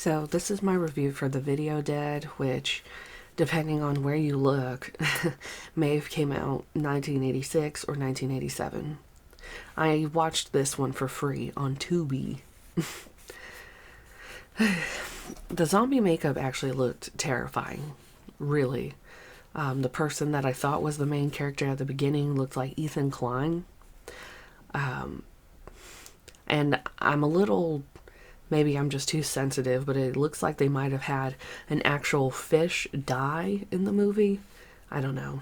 So this is my review for The Video Dead, which, depending on where you look, may have came out 1986 or 1987. I watched this one for free on Tubi. The zombie makeup actually looked terrifying, really. The person that I thought was the main character at the beginning looked like Ethan Klein. And I'm a little, maybe I'm just too sensitive, but it looks like they might have had an actual fish die in the movie. I don't know.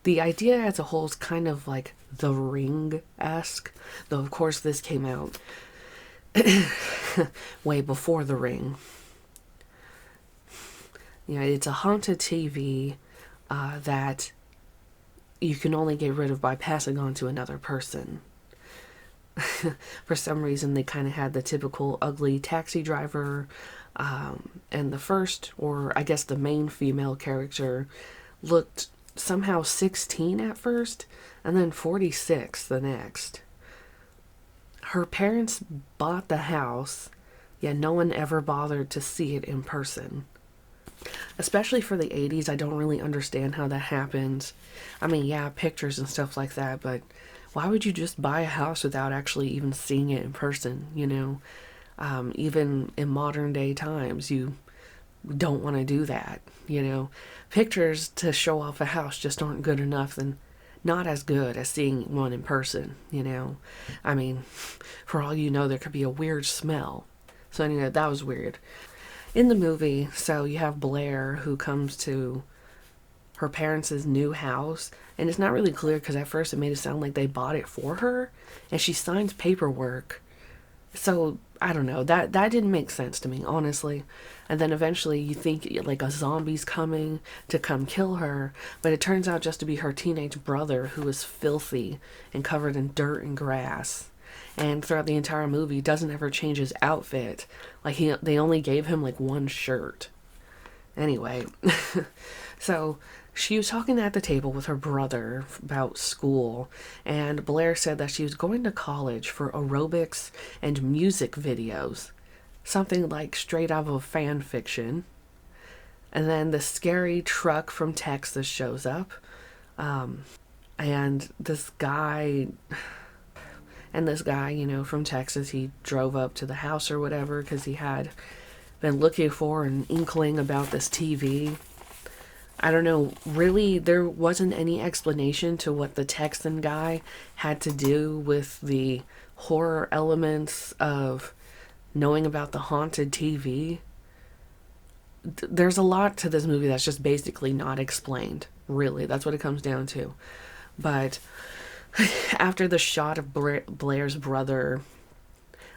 The idea as a whole is kind of like The Ring-esque, though of course this came out way before The Ring. You know, it's a haunted TV that you can only get rid of by passing on to another person. For some reason, they kind of had the typical ugly taxi driver, and the first, or I guess the main female character, looked somehow 16 at first, and then 46 the next. Her parents bought the house, yet no one ever bothered to see it in person. Especially for the 80s, I don't really understand how that happens. I mean, yeah, pictures and stuff like that, but why would you just buy a house without actually even seeing it in person, you know? Even in modern day times, you don't want to do that, you know? Pictures to show off a house just aren't good enough, and not as good as seeing one in person, you know? I mean, for all you know, there could be a weird smell. So anyway, that was weird. In the movie, so you have Blair, who comes to her parents' new house, and it's not really clear because at first it made it sound like they bought it for her, and she signs paperwork. So I don't know, that didn't make sense to me, honestly. And then eventually you think like a zombie's coming to come kill her, but it turns out just to be her teenage brother, who is filthy and covered in dirt and grass. And throughout the entire movie, doesn't ever change his outfit. Like they only gave him like one shirt. Anyway, so she was talking at the table with her brother about school, and Blair said that she was going to college for aerobics and music videos. Something like straight out of fan fiction. And then the scary truck from Texas shows up. And this guy, you know, from Texas, he drove up to the house or whatever because he had been looking for an inkling about this TV. I don't know, really, there wasn't any explanation to what the Texan guy had to do with the horror elements of knowing about the haunted TV. There's a lot to this movie that's just basically not explained, really. That's what it comes down to. But after the shot of Blair's brother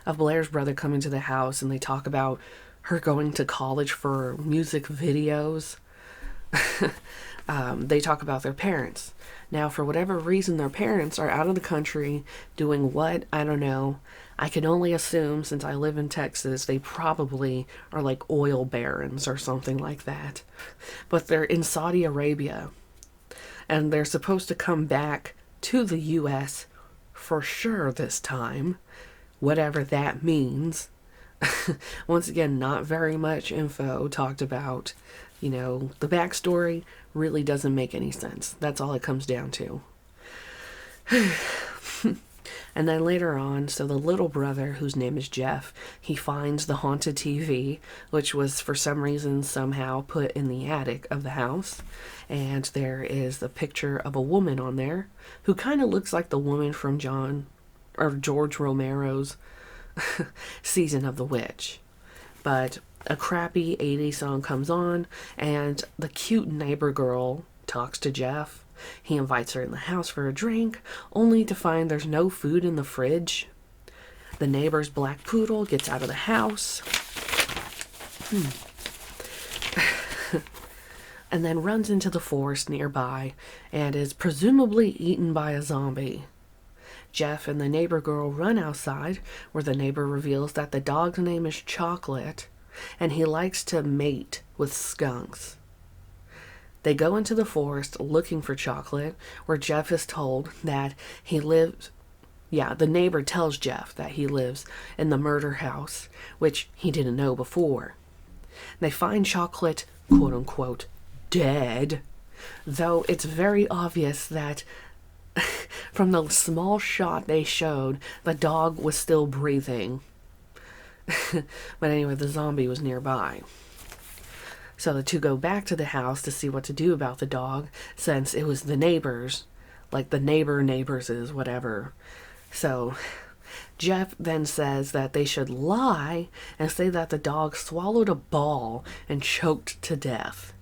coming to the house, and they talk about her going to college for music videos, they talk about their parents. Now, for whatever reason, their parents are out of the country doing what? I don't know. I can only assume, since I live in Texas, they probably are like oil barons or something like that. But they're in Saudi Arabia, and they're supposed to come back to the U.S. for sure this time, whatever that means. Once again, not very much info talked about. You know, the backstory really doesn't make any sense. That's all it comes down to. And then later on, so the little brother, whose name is Jeff, he finds the haunted TV, which was for some reason somehow put in the attic of the house. And there is the picture of a woman on there who kind of looks like the woman from George Romero's Season of the Witch. But a crappy 80s song comes on, and the cute neighbor girl talks to Jeff. He invites her in the house for a drink, only to find there's no food in the fridge. The neighbor's black poodle gets out of the house and then runs into the forest nearby and is presumably eaten by a zombie. Jeff and the neighbor girl run outside, where the neighbor reveals that the dog's name is Chocolate, and he likes to mate with skunks. They go into the forest looking for Chocolate, where Jeff is told that he lives Yeah, the neighbor tells Jeff that he lives in the murder house, which he didn't know before. They find Chocolate, quote unquote, dead, though it's very obvious that from the small shot they showed, the dog was still breathing. But anyway, the zombie was nearby. So the two go back to the house to see what to do about the dog, since it was the neighbors, like the neighbors is whatever. So Jeff then says that they should lie and say that the dog swallowed a ball and choked to death.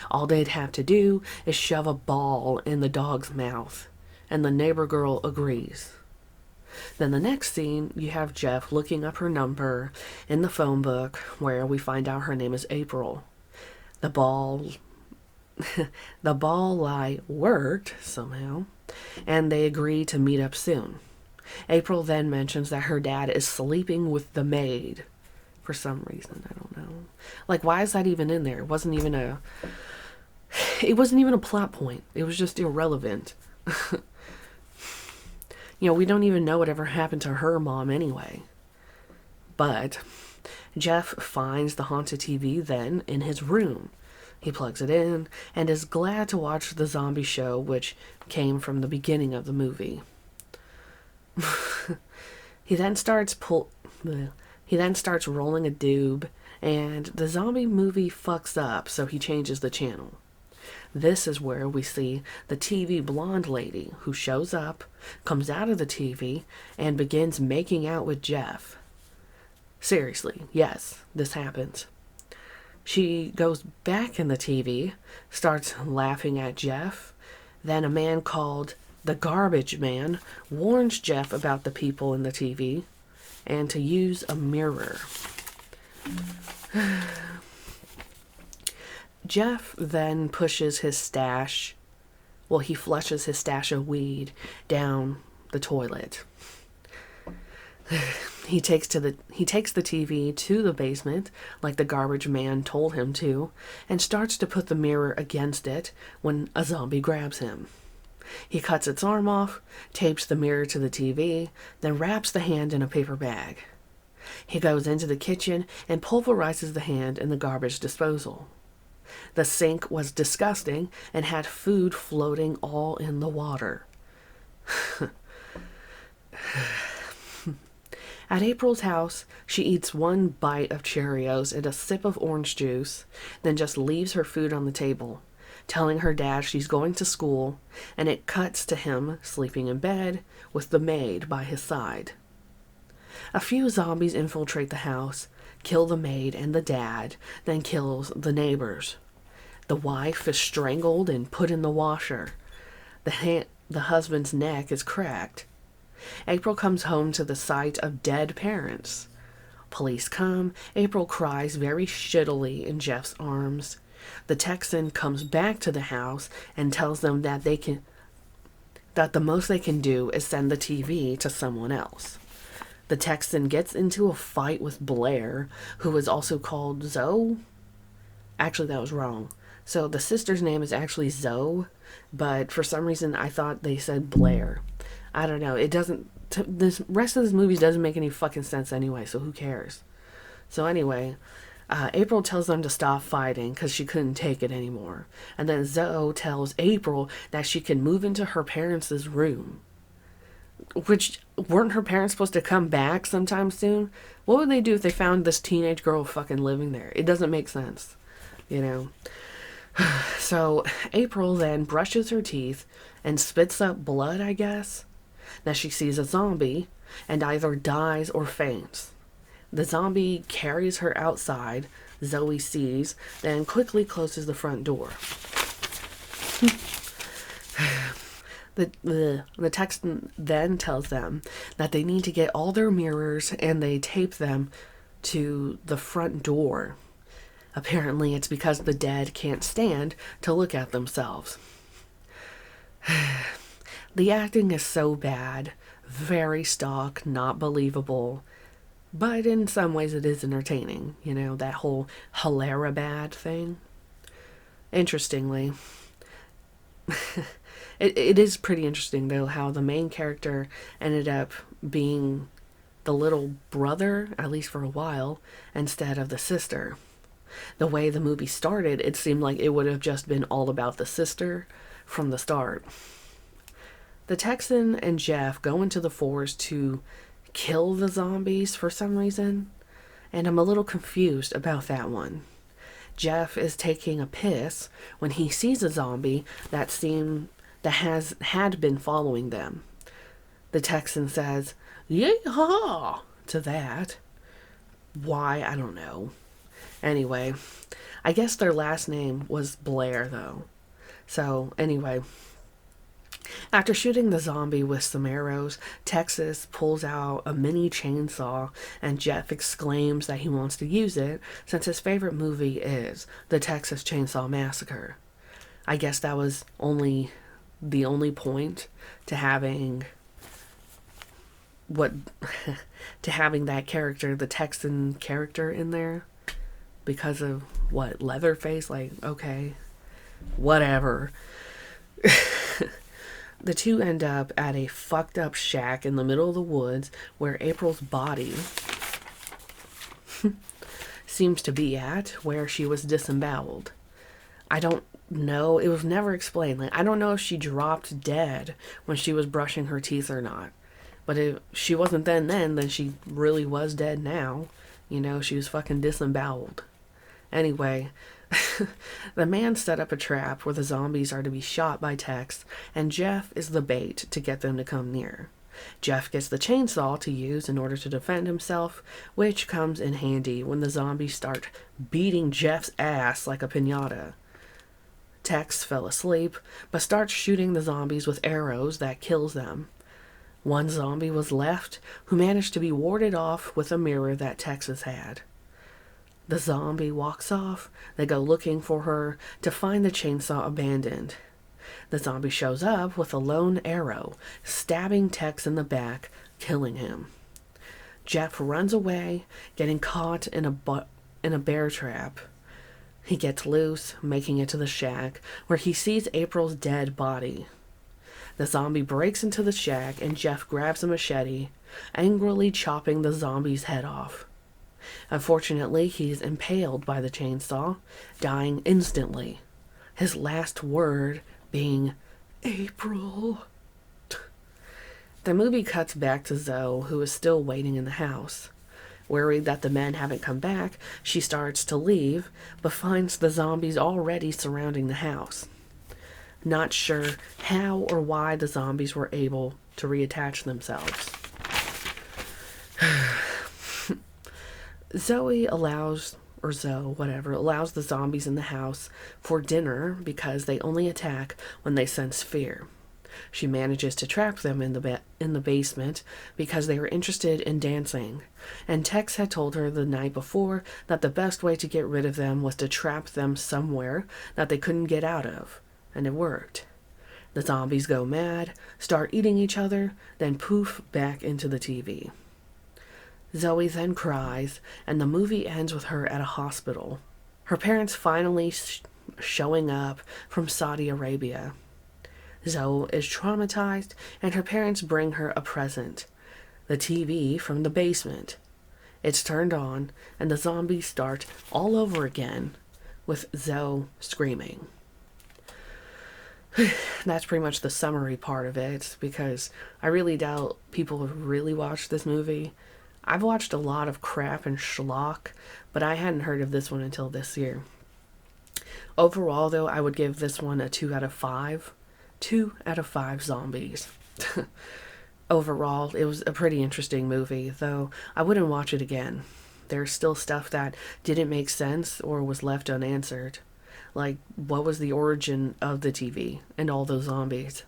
All they'd have to do is shove a ball in the dog's mouth, and the neighbor girl agrees. Then the next scene, you have Jeff looking up her number in the phone book, where we find out her name is April. The ball lie worked somehow, and they agree to meet up soon. April then mentions that her dad is sleeping with the maid for some reason. I don't know. Like, why is that even in there? It wasn't even a plot point. It was just irrelevant. We don't even know whatever happened to her mom anyway. But Jeff finds the haunted TV then in his room. He plugs it in and is glad to watch the zombie show, which came from the beginning of the movie. He then starts rolling a doob, and the zombie movie fucks up, so he changes the channel. This is where we see the TV blonde lady who shows up, comes out of the TV, and begins making out with Jeff. Seriously, yes, this happens. She goes back in the TV, starts laughing at Jeff. Then a man called the Garbage Man warns Jeff about the people in the TV and to use a mirror. Jeff then pushes his stash, he flushes his stash of weed down the toilet. He takes the TV to the basement, like the Garbage Man told him to, and starts to put the mirror against it when a zombie grabs him. He cuts its arm off, tapes the mirror to the TV, then wraps the hand in a paper bag. He goes into the kitchen and pulverizes the hand in the garbage disposal. The sink was disgusting and had food floating all in the water. At April's house, she eats one bite of Cheerios and a sip of orange juice, then just leaves her food on the table, telling her dad she's going to school, and it cuts to him sleeping in bed with the maid by his side. A few zombies infiltrate the house, kill the maid and the dad, then kills the neighbors. The wife is strangled and put in the washer. The husband's neck is cracked. April comes home to the sight of dead parents. Police come. April cries very shittily in Jeff's arms. The Texan comes back to the house and tells them that the most they can do is send the TV to someone else. The Texan gets into a fight with Blair, who is also called Zoe. Actually, that was wrong. So the sister's name is actually Zoe, but for some reason I thought they said Blair. I don't know. It doesn't. The rest of this movie doesn't make any fucking sense anyway, so who cares? So anyway, April tells them to stop fighting because she couldn't take it anymore. And then Zoe tells April that she can move into her parents' room. Which, weren't her parents supposed to come back sometime soon? What would they do if they found this teenage girl fucking living there? It doesn't make sense, So April then brushes her teeth and spits up blood, I guess. Then she sees a zombie and either dies or faints. The zombie carries her outside. Zoe sees, then quickly closes the front door. The text then tells them that they need to get all their mirrors and they tape them to the front door. Apparently it's because the dead can't stand to look at themselves. The acting is so bad, very stock, not believable, but in some ways it is entertaining, that whole hilarabad thing. Interestingly, It is pretty interesting, though, how the main character ended up being the little brother, at least for a while, instead of the sister. The way the movie started, it seemed like it would have just been all about the sister from the start. The Texan and Jeff go into the forest to kill the zombies for some reason, and I'm a little confused about that one. Jeff is taking a piss when he sees a zombie that had been following them. The Texan says, "Yeehaw!" to that. Why, I don't know. Anyway, I guess their last name was Blair, though. So, anyway, after shooting the zombie with some arrows, Texas pulls out a mini chainsaw, and Jeff exclaims that he wants to use it since his favorite movie is The Texas Chainsaw Massacre. I guess that was the only point to having what to having that character, the Texan character, in there, because of what, Leatherface. Like, okay, whatever. The two end up at a fucked up shack in the middle of the woods where April's body seems to be at, where she was disemboweled. I don't know. It was never explained. Like, I don't know if she dropped dead when she was brushing her teeth or not. But if she wasn't then she really was dead now. You know, she was fucking disemboweled. Anyway, the man set up a trap where the zombies are to be shot by Tex, and Jeff is the bait to get them to come near. Jeff gets the chainsaw to use in order to defend himself, which comes in handy when the zombies start beating Jeff's ass like a piñata. Tex fell asleep, but starts shooting the zombies with arrows that kills them. One zombie was left, who managed to be warded off with a mirror that Texas had. The zombie walks off. They go looking for her to find the chainsaw abandoned. The zombie shows up with a lone arrow, stabbing Tex in the back, killing him. Jeff runs away, getting caught in a bear trap. He gets loose, making it to the shack, where he sees April's dead body. The zombie breaks into the shack, and Jeff grabs a machete, angrily chopping the zombie's head off. Unfortunately, he's impaled by the chainsaw, dying instantly. His last word being, "April." The movie cuts back to Zoe, who is still waiting in the house. Worried that the men haven't come back, she starts to leave, but finds the zombies already surrounding the house. Not sure how or why the zombies were able to reattach themselves. Zoe allows the zombies in the house for dinner because they only attack when they sense fear. She manages to trap them in the basement because they were interested in dancing, and Tex had told her the night before that the best way to get rid of them was to trap them somewhere that they couldn't get out of, and it worked. The zombies go mad, start eating each other, then poof back into the TV. Zoe then cries, and the movie ends with her at a hospital. Her parents finally showing up from Saudi Arabia. Zoe is traumatized, and her parents bring her a present, the TV from the basement. It's turned on, and the zombies start all over again, with Zoe screaming. That's pretty much the summary part of it, because I really doubt people have really watched this movie. I've watched a lot of crap and schlock, but I hadn't heard of this one until this year. Overall, though, I would give this one a 2 out of 5. 2 out of 5 zombies. Overall, it was a pretty interesting movie, though I wouldn't watch it again. There's still stuff that didn't make sense or was left unanswered. Like, what was the origin of the TV and all those zombies?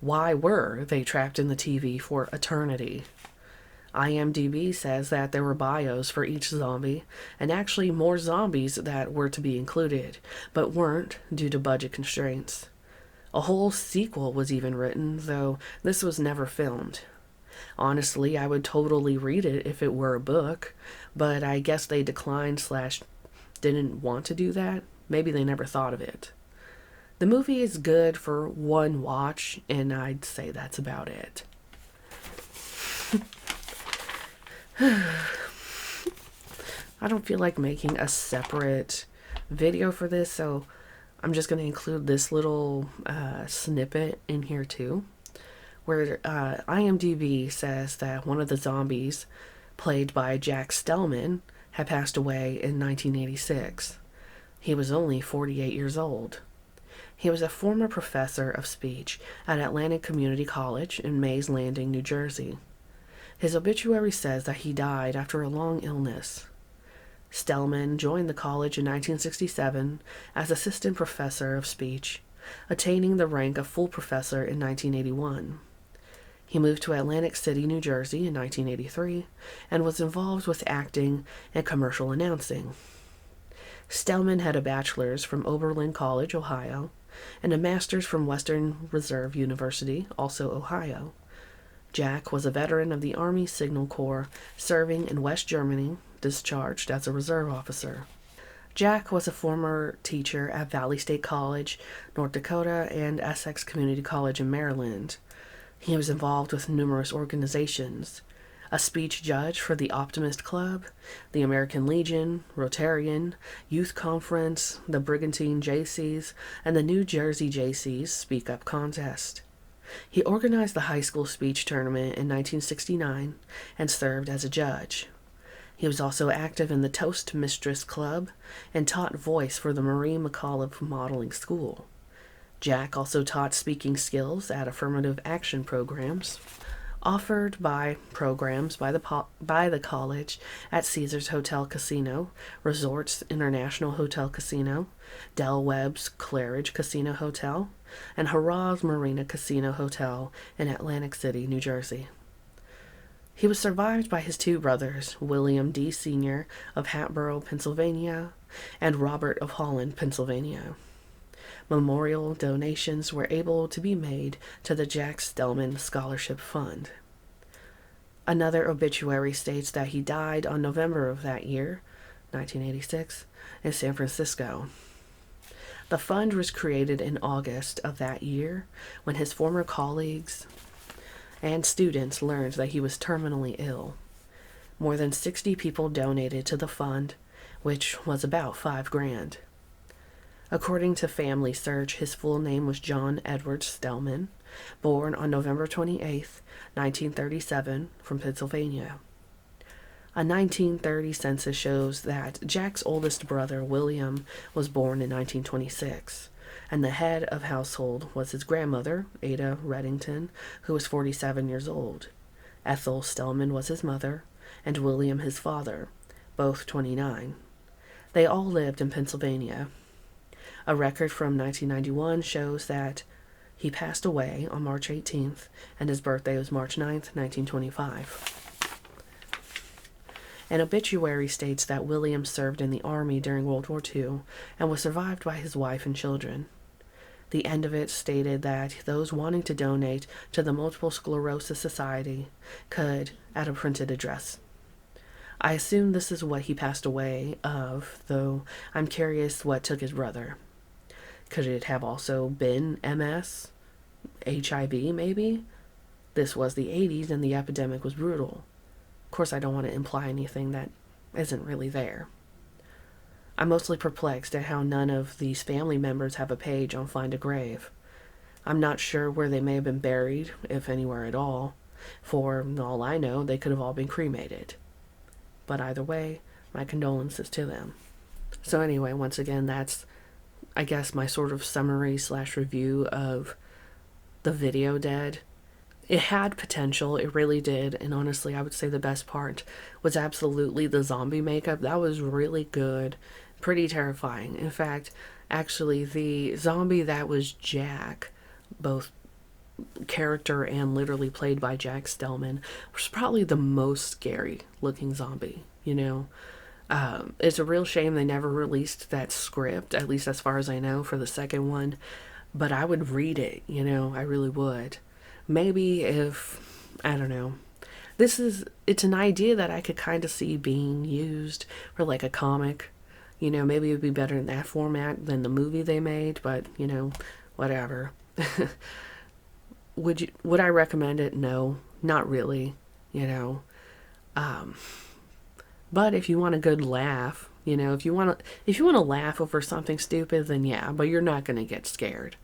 Why were they trapped in the TV for eternity? IMDb says that there were bios for each zombie, and actually more zombies that were to be included, but weren't due to budget constraints. A whole sequel was even written, though this was never filmed. Honestly, I would totally read it if it were a book, but I guess they declined / didn't want to do that. Maybe they never thought of it. The movie is good for one watch, and I'd say that's about it. I don't feel like making a separate video for this, so I'm just going to include this little snippet in here too, where IMDb says that one of the zombies, played by Jack Stellman, had passed away in 1986. He was only 48 years old. He was a former professor of speech at Atlantic Community College in Mays Landing, New Jersey. His obituary says that he died after a long illness. Stellman joined the college in 1967 as assistant professor of speech, attaining the rank of full professor in 1981. He moved to Atlantic City, New Jersey in 1983 and was involved with acting and commercial announcing. Stellman had a bachelor's from Oberlin College, Ohio, and a master's from Western Reserve University, also Ohio. Jack was a veteran of the Army Signal Corps, serving in West Germany, discharged as a reserve officer. Jack was a former teacher at Valley State College, North Dakota, and Essex Community College in Maryland. He was involved with numerous organizations: a speech judge for the Optimist Club, the American Legion, Rotarian, Youth Conference, the Brigantine Jaycees, and the New Jersey Jaycees Speak Up Contest. He organized the high school speech tournament in 1969 and served as a judge. He was also active in the Toast Mistress Club and taught voice for the Marie McAuliffe Modeling School. Jack also taught speaking skills at affirmative action programs offered by the college at Caesars Hotel Casino, Resorts International Hotel Casino, Del Webb's Claridge Casino Hotel, and Harrah's Marina Casino Hotel in Atlantic City, New Jersey. He was survived by his two brothers, William D. Sr. of Hatboro, Pennsylvania, and Robert of Holland, Pennsylvania. Memorial donations were able to be made to the Jack Stellman Scholarship Fund. Another obituary states that he died on November of that year, 1986, in San Francisco. The fund was created in August of that year when his former colleagues and students learned that he was terminally ill. More than 60 people donated to the fund, which was about $5,000. According to Family Search, his full name was John Edward Stellman, born on November 28, 1937, from Pennsylvania. A 1930 census shows that Jack's oldest brother, William, was born in 1926, and the head of household was his grandmother, Ada Reddington, who was 47 years old. Ethel Stellman was his mother, and William his father, both 29. They all lived in Pennsylvania. A record from 1991 shows that he passed away on March 18th, and his birthday was March 9th, 1925. An obituary states that William served in the Army during World War II and was survived by his wife and children. The end of it stated that those wanting to donate to the Multiple Sclerosis Society could at a printed address. I assume this is what he passed away of, though I'm curious what took his brother. Could it have also been MS? HIV, maybe? This was the 80s and the epidemic was brutal. Of course, I don't want to imply anything that isn't really there. I'm mostly perplexed at how none of these family members have a page on Find a Grave. I'm not sure where they may have been buried, if anywhere at all. For all I know, they could have all been cremated. But either way, my condolences to them. So anyway, once again, that's, I guess, my sort of summary / review of The Video Dead. It had potential, it really did, and honestly, I would say the best part was absolutely the zombie makeup. That was really good, pretty terrifying. In fact, actually, the zombie that was Jack, both character and literally played by Jack Stellman, was probably the most scary looking zombie, you know? It's a real shame they never released that script, at least as far as I know, for the second one, but I would read it, you know, I really would. Maybe if, I don't know, it's an idea that I could kind of see being used for like a comic, You know, maybe it would be better in that format than the movie they made, but, you know, whatever. Would I recommend it? No, not really, you know. Um, but if you want a good laugh, you know, if you want to laugh over something stupid, then yeah, but you're not going to get scared.